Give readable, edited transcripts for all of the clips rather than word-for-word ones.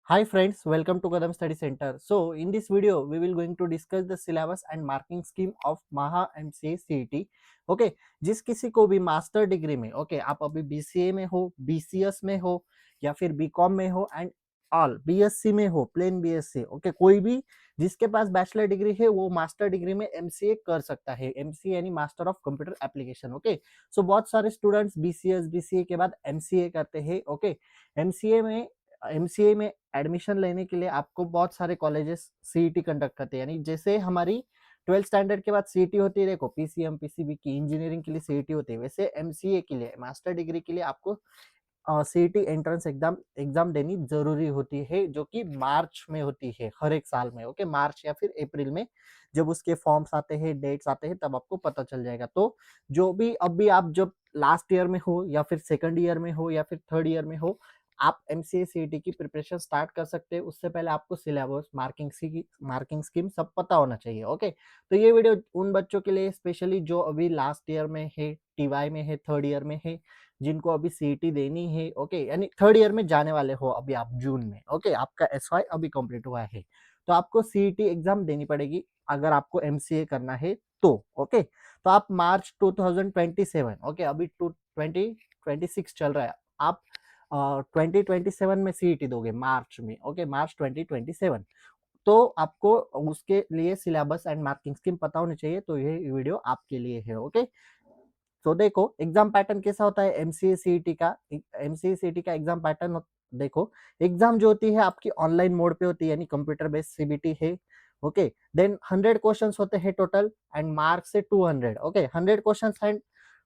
Hi friends, welcome to Kadam Study Center. So in this video, we will going to discuss the syllabus and marking scheme of Maha MCA CET. Okay जिस किसी को भी master degree में आप अभी BCA में हो, BCS में हो या फिर BCom में हो एंड ऑल BSc में हो, प्लेन BSc कोई भी जिसके पास बैचलर डिग्री है वो मास्टर डिग्री में MCA कर सकता है. MCA यानी मास्टर ऑफ कंप्यूटर एप्लीकेशन. सो बहुत सारे स्टूडेंट्स BCS BCA के बाद MCA करते हैं. एमसीए में एडमिशन लेने के लिए आपको बहुत सारे कॉलेजेस सीईटी कंडक्ट करते हैं. यानी जैसे हमारी 12th स्टैंडर्ड के बाद सीईटी होती है, देखो पीसीएम पीसीबी की इंजीनियरिंग के लिए सीईटी होती है, वैसे एमसीए के लिए मास्टर डिग्री के लिए आपको सीईटी एंट्रेंस एग्जाम एग्जाम देनी जरूरी होती है, जो कि मार्च में होती है हर एक साल में. मार्च या फिर अप्रैल में जब उसके फॉर्म्स आते हैं, डेट्स आते हैं, तब आपको पता चल जाएगा. तो जो भी अभी आप जब लास्ट ईयर में हो या फिर सेकंड ईयर में हो या फिर थर्ड ईयर में हो, आप एमसीए सीईटी की प्रिपरेशन स्टार्ट कर सकते हैं. उससे पहले आपको सिलेबस, मार्किंग स्कीम सब पता होना चाहिए. तो ये वीडियो उन बच्चों के लिए स्पेशली जो अभी लास्ट ईयर में है, टीवाई में है, थर्ड ईयर में है, जिनको अभी सीईटी देनी है. यानी थर्ड ईयर में जाने वाले हो अभी आप जून में. आपका एसवाई अभी कंप्लीट हुआ है, तो आपको सीईटी एग्जाम देनी पड़ेगी अगर आपको एमसीए करना है तो. तो आप मार्च 2027, अभी 2026 चल रहा है, आप 2027 में सीईटी दोगे मार्च में. मार्च 2027. तो आपको उसके लिए सिलेबस एंड मार्किंग स्कीम पता होनी चाहिए. तो ये वीडियो आपके लिए है. तो देखो एग्जाम पैटर्न कैसा होता है एमसीए सीईटी का एग्जाम पैटर्न. देखो एग्जाम जो होती है आपकी ऑनलाइन मोड पे होती है, यानी कंप्यूटर बेस्ड सीबीटी है. देन 100 क्वेश्चंस होते हैं टोटल एंड मार्क्स से 200. 100 क्वेश्चंस एंड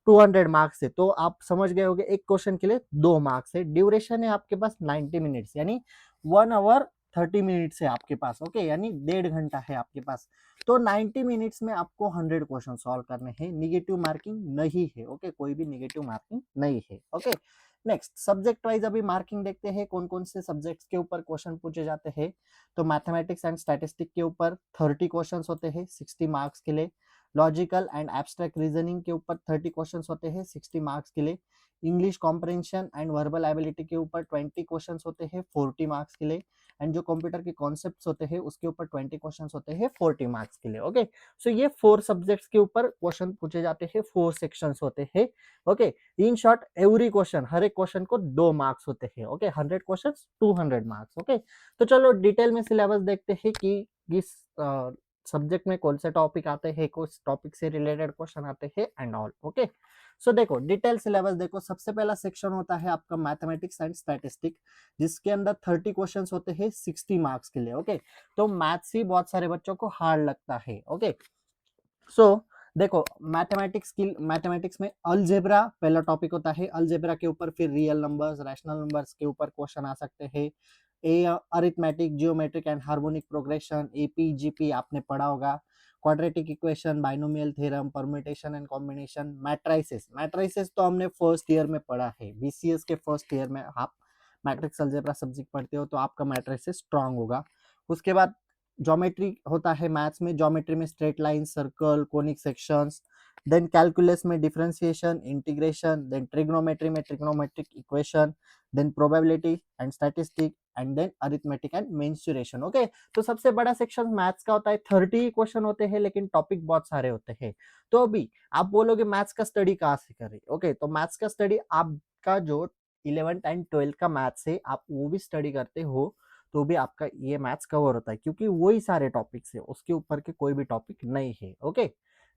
200 मार्क्स है, तो आप समझ गए होंगे एक क्वेश्चन के लिए 2 मार्क्स है. ड्यूरेशन है आपके पास 90 मिनट्स, यानी 1 आवर 30 मिनट्स है आपके पास. यानी 1.5 घंटा है आपके पास. तो 90 मिनट्स में आपको 100 क्वेश्चन सॉल्व करने हैं. निगेटिव मार्किंग नहीं है. कोई भी निगेटिव मार्किंग नहीं है. नेक्स्ट सब्जेक्ट वाइज अभी मार्किंग देखते हैं कौन कौन से सब्जेक्ट्स के ऊपर क्वेश्चन पूछे जाते हैं. तो मैथमेटिक्स एंड स्टैटिस्टिक के ऊपर 30 क्वेश्चंस होते हैं 60 मार्क्स के लिए. लॉजिकल एंड एब्स्ट्रैक्ट रीजनिंग के ऊपर 30 क्वेश्चंस होते हैं 60 मार्क्स के लिए. English comprehension and verbal ability के ऊपर 20 क्वेश्चंस होते हैं 40 मार्क्स के लिए. एंड जो कंप्यूटर के कॉन्सेप्ट्स होते हैं उसके ऊपर 20 क्वेश्चंस होते हैं 40 मार्क्स के लिए. सो ये 4 सब्जेक्ट्स के ऊपर क्वेश्चन पूछे जाते हैं, 4 सेक्शंस होते हैं. इन शॉर्ट एवरी क्वेश्चन, हर एक क्वेश्चन को 2 मार्क्स होते हैं. 100 क्वेश्चन 200 मार्क्स. तो चलो डिटेल में सिलेबस देखते हैं कि किस सब्जेक्ट में कौन से टॉपिक आते हैं, कुछ टॉपिक से रिलेटेड क्वेश्चन आते हैं एंड ऑल. सो देखो डिटेल सिलेबस देखो. सबसे पहला सेक्शन होता है आपका मैथमेटिक्स एंड स्टैटिस्टिक, जिसके अंदर 30 क्वेश्चंस होते हैं 60 मार्क्स के लिए. तो मैथ्स ही बहुत सारे बच्चों को हार्ड लगता है. सो देखो मैथमेटिक्स में अलजेब्रा पहला टॉपिक होता है. अलजेब्रा के ऊपर फिर रियल नंबर्स, रैशनल नंबर्स के ऊपर क्वेश्चन आ सकते हैं. Arithmetic, geometric and harmonic progression, AP GP आपने पढ़ा होगा. Quadratic equation, binomial theorem, permutation and combination, matrices तो हमने फर्स्ट ईयर में पढ़ा है. बीसीएस के फर्स्ट ईयर में आप मैट्रिक्स अलजेब्रा सब्जेक्ट पढ़ते हो तो आपका मैट्रिसेस स्ट्रांग होगा. उसके बाद ज्योमेट्री होता है मैथ्स में. ज्योमेट्री में straight line, circle, conic sections. Then calculus में डिफरेंशिएशन, इंटीग्रेशन. देन ट्रिग्नोमेट्री में trigonometric equation. Then probability and statistic and then arithmetic and mensuration. तो सबसे बड़ा सेक्शन मैथ्स का होता है. 30 क्वेश्चन होते हैं लेकिन टॉपिक बहुत सारे होते हैं. तो अभी आप बोलोगे मैथ्स का स्टडी कहाँ से करें. तो मैथ्स का स्टडी आपका जो 11th एंड 12th का मैथ्स है, आप वो भी स्टडी करते हो तो भी आपका ये मैथ्स कवर होता है, क्योंकि वही सारे टॉपिक्स है, उसके ऊपर के कोई भी टॉपिक नहीं है.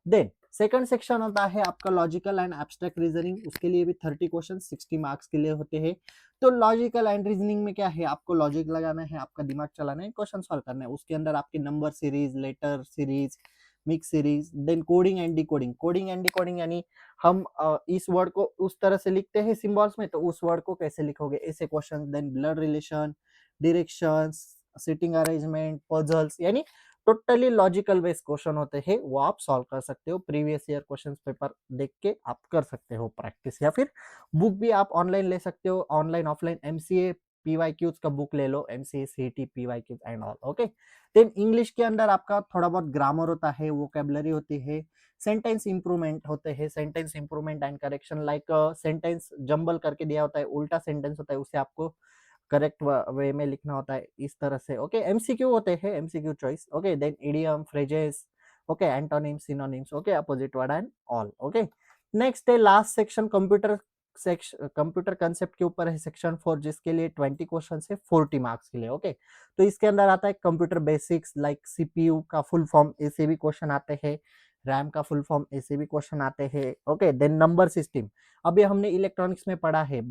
देन सेकंड सेक्शन होता है आपका लॉजिकल एंड एब्स्ट्रैक्ट रीजनिंग. उसके लिए भी 30 क्वेश्चन 60 मार्क्स के लिए होते हैं. तो लॉजिकल एंड रीजनिंग में क्या है, आपको लॉजिक लगाना है, आपका दिमाग चलाना है, क्वेश्चन सॉल्व करना है. उसके अंदर आपके number series, letter series, mix series. Then coding and decoding यानी हम इस वर्ड को उस तरह से लिखते हैं सिंबल्स में, तो उस वर्ड को कैसे लिखोगे, ऐसे question. Then blood relation, directions, sitting arrangement, puzzles, यानी टोटली लॉजिकल बेस्ड क्वेश्चन होते हैं, वो आप सॉल्व कर सकते हो. प्रीवियस ईयर क्वेश्चन पेपर देख के आप कर सकते हो प्रैक्टिस, या फिर बुक भी आप ऑनलाइन ले सकते हो. ऑनलाइन ऑफलाइन एमसीए पीवाईक्यूज का बुक ले लो, MCA CET PYQs and all. Then English के अंदर आपका थोड़ा बहुत ग्रामर होता है, वोकैबुलरी होती है, सेंटेंस इंप्रूवमेंट होते हैं, sentence improvement and correction. Like sentence jumble करके दिया होता है, उल्टा सेंटेंस होता है, उसे आपको करेक्ट वे में लिखना होता है इस तरह से। ओके, एमसीक्यू होते हैं, MCQ choice. Okay, then idiom, phrases, okay, antonyms, synonyms, okay, opposite word and all. Okay, next है last section computer section, computer concept के ऊपर है सेक्शन 4, जिसके लिए 20 क्वेश्चन है 40 मार्क्स के लिए। ओके, तो इसके अंदर आता है कंप्यूटर बेसिक्स, लाइक सीपीयू का फुल फॉर्म, ऐसे भी क्वेश्चन आते हैं, रैम का फुल फॉर्म, ऐसे भी क्वेश्चन आते हैं। ओके, देन नंबर सिस्टम, अभी हमने इलेक्ट्रॉनिक्स में पढ़ा है,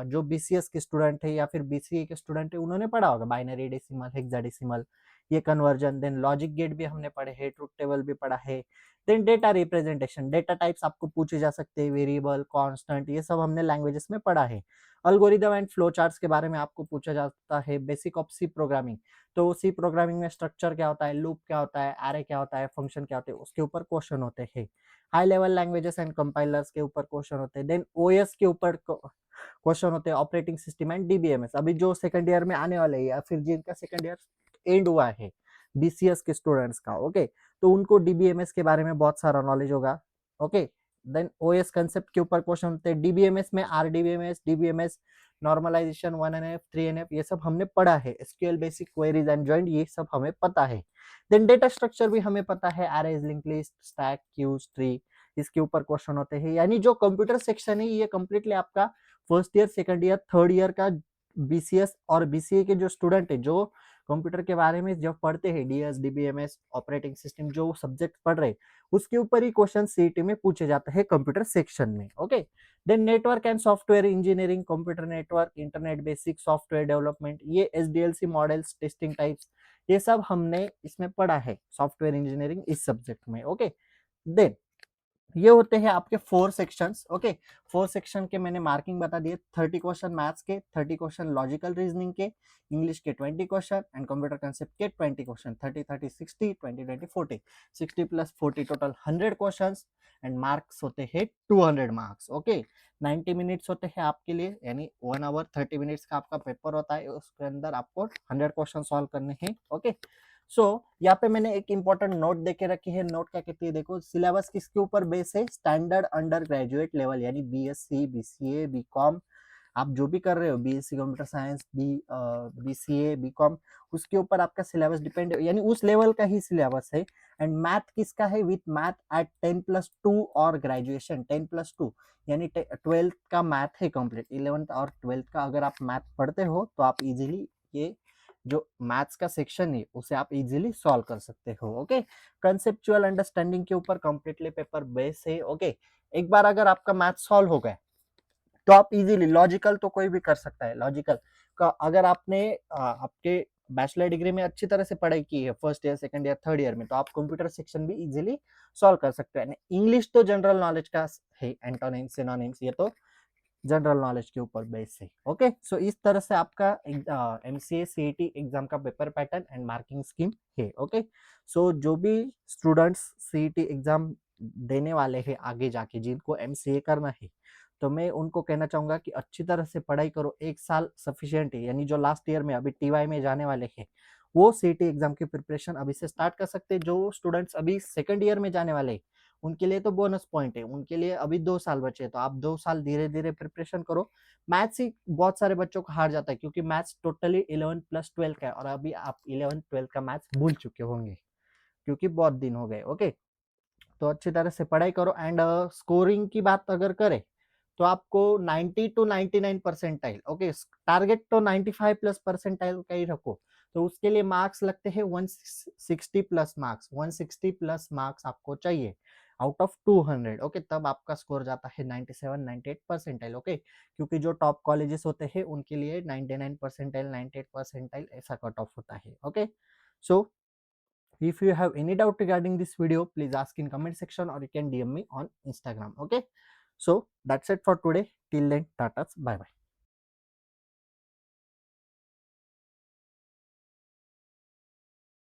जो बीसीएस के स्टूडेंट है या फिर बीसीए के स्टूडेंट है उन्होंने पढ़ा होगा बाइनरी डेसिमल, हेक्साडेसिमल, ये कन्वर्जन। देन लॉजिक गेट भी हमने पढ़े हैं, ट्रुथ टेबल भी पढ़ा है। Then data representation, data types आपको पूछे जा सकते हैं, वेरिएबल, कांस्टेंट, ये सब हमने लैंग्वेजेस में पढ़ा है। अल्गोरिदम एंड फ्लो चार्ट्स के बारे में आपको पूछा जाता है। बेसिक ऑफ सी प्रोग्रामिंग, तो सी प्रोग्रामिंग में स्ट्रक्चर क्या होता है, लूप क्या होता है, एरे क्या होता है, फंक्शन क्या होते हैं, उसके ऊपर क्वेश्चन होते हैं। High level languages and compilers के ऊपर क्वेश्चन होते हैं। देन ओएस के ऊपर क्वेश्चन होते हैं, ऑपरेटिंग सिस्टम एंड डीबीएमएस, अभी जो सेकंड ईयर में आने वाले हैं या फिर जिनका सेकंड ईयर एंड हुआ है बीसीएस के स्टूडेंट्स का। ओके, तो उनको डीबीएमएस के बारे में बहुत सारा नॉलेज होगा। ओके, देन ओएस कंसेप्ट के ऊपर क्वेश्चन होते हैं। डीबीएमएस में RDBMS, DBMS, normalisation, 1NF, 3NF, ये सब हमने पढ़ा है। SQL basic, queries and joint, ये सब हमें पता है। देन डेटा स्ट्रक्चर भी हमें पता है, arrays, link list, stack, queues, tree, इसके ऊपर क्वेश्चन होते हैं। यानी जो कंप्यूटर सेक्शन है ये कंप्लीटली आपका first year, second year, third year का बीसीएस और बीसीए के जो स्टूडेंट है, जो कंप्यूटर के बारे में जब पढ़ते हैं, डीएस, डीबीएमएस, ऑपरेटिंग सिस्टम, जो सब्जेक्ट पढ़ रहे हैं उसके ऊपर ही क्वेश्चन सीईटी में पूछे जाते हैं कंप्यूटर सेक्शन में। Okay, then network and software engineering, computer network, internet basic, software development, ये एसडीएलसी मॉडल्स, टेस्टिंग टाइप्स, ये सब हमने इसमें पढ़ा है सॉफ्टवेयर इंजीनियरिंग इस सब्जेक्ट में। ओके, देन ये होते हैं आपके 4 सेक्शंस। ओके, 4 सेक्शन के मैंने मार्किंग बता दिए, 30 क्वेश्चन मैथ्स के, 30 क्वेश्चन लॉजिकल रीजनिंग के, इंग्लिश के 20 क्वेश्चन एंड कंप्यूटर कंसेप्ट के 20 question, 30 30 60, 20 20 40, 60 plus 40 total 100 questions and marks होते हैं 200 मार्क्स। ओके, 90 मिनट्स होते हैं आपके लिए, यानी 1 आवर 30 मिनट्स का आपका पेपर होता है, उसके अंदर आपको 100 क्वेश्चन सॉल्व करने हैं। ओके, सो यहाँ पे मैंने एक इंपॉर्टेंट नोट देके रखी है। नोट क्या कहती है, देखो, सिलेबस किसके ऊपर बेस है, स्टैंडर्ड अंडर ग्रेजुएट लेवल, यानी बीएससी, बीसीए, बीकॉम, आप जो भी कर रहे हो, BSc computer science, BCA, BCom, उसके ऊपर आपका सिलेबस डिपेंड, यानी उस लेवल का ही सिलेबस है। एंड मैथ किसका है, विथ मैथ एट 10+2 और ग्रेजुएशन 10+2, यानी 12th का मैथ है कंप्लीट, 11th और 12th का अगर आप मैथ पढ़ते हो तो आप इजीली ये जो मैथ्स का सेक्शन है उसे आप इजीली सॉल्व कर सकते हो। ओके, कंसेप्चुअल अंडरस्टैंडिंग के ऊपर कंप्लीटली पेपर बेस है। ओके, एक बार अगर आपका मैथ सॉल्व हो गया तो आप इजीली, लॉजिकल तो कोई भी कर सकता है, लॉजिकल का अगर आपने आपके बैचलर डिग्री में अच्छी तरह से पढ़ाई की है first year, second year, third year में, तो आप कंप्यूटर सेक्शन भी इजीली सॉल्व कर सकते हैं। इंग्लिश तो जनरल नॉलेज का है, एंटोनिम्स, सिनोनिम्स, ये तो जनरल नॉलेज के ऊपर बेस है। ओके, सो इस तरह से आपका एमसीए सीईटी एग्जाम का paper pattern and marking scheme है। ओके, सो जो भी स्टूडेंट्स सीईटी एग्जाम देने वाले हैं आगे जाके, जिनको एमसीए करना है, तो मैं उनको कहना चाहूंगा कि अच्छी तरह से पढ़ाई करो, 1 साल सफिशियंट है। यानी जो लास्ट ईयर में अभी टीवाई में जाने वाले हैं वो सीईटी एग्जाम की प्रिपरेशन अभी से स्टार्ट कर सकते हैं। जो स्टूडेंट्स अभी सेकंड ईयर में जाने वाले हैं उनके लिए तो बोनस पॉइंट है, उनके लिए अभी 2 साल बचे, तो आप 2 साल धीरे धीरे प्रिपरेशन करो। मैथ्स ही बहुत सारे बच्चों को हार जाता है, क्योंकि मैथ्स टोटली 11+12 का है और अभी आप 11th 12th का मैथ्स भूल चुके होंगे क्योंकि बहुत दिन हो गए। ओके, तो अच्छी तरह से पढ़ाई करो। एंड स्कोरिंग की बात अगर करें तो आपको 90 to 99 परसेंटाइल, ओके, टारगेट तो 95 प्लस परसेंटाइल का ही रखो। तो उसके लिए मार्क्स लगते हैं 160 प्लस मार्क्स, 160 प्लस मार्क्स आपको चाहिए आउट ऑफ 200। ओके, तब आपका स्कोर जाता है 97 98 परसेंटाइल। ओके, क्योंकि जो टॉप कॉलेजेस होते हैं उनके लिए 99 परसेंटाइल, 98 परसेंटाइल ऐसा कट ऑफ होता है। Okay, so if you have any doubt regarding this video, please ask in comment section or you can DM me on Instagram. Okay, so that's it for today. Till then, tata, bye bye.